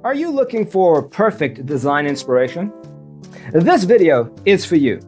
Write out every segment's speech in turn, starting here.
Are you looking for perfect design inspiration? This video is for you.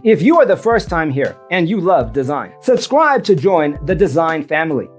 If you are the first time here and you love design, subscribe to join the design family.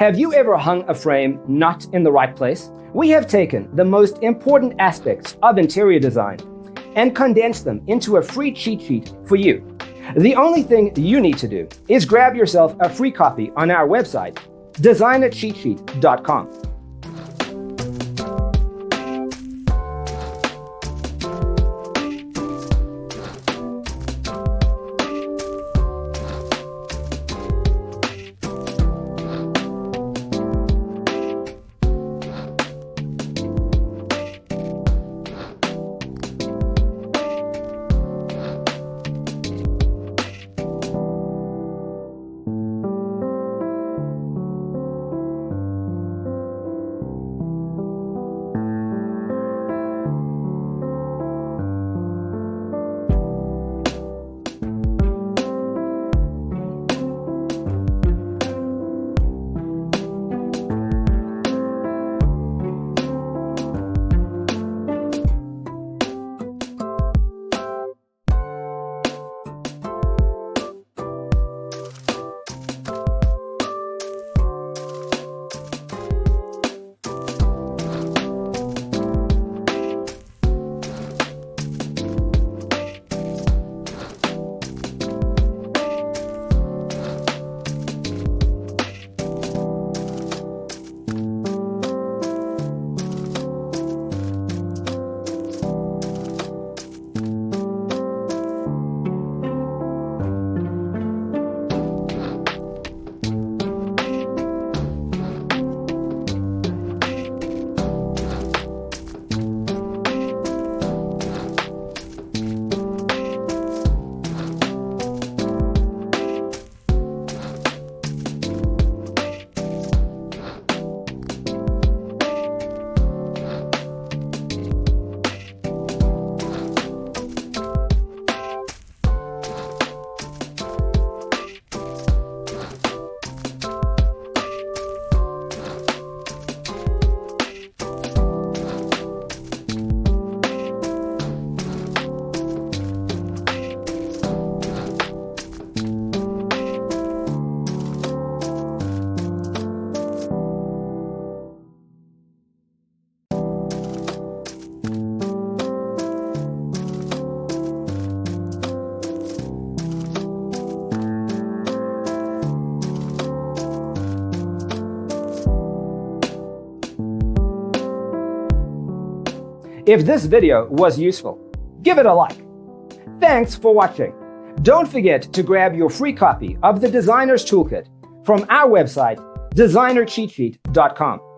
Have you ever hung a frame not in the right place? We have taken the most important aspects of interior design and condensed them into a free cheat sheet for you. The only thing you need to do is grab yourself a free copy on our website, designercheatsheet.com. If this video was useful, give it a like. Thanks for watching. Don't forget to grab your free copy of the Designer's Toolkit from our website, designercheatsheet.com.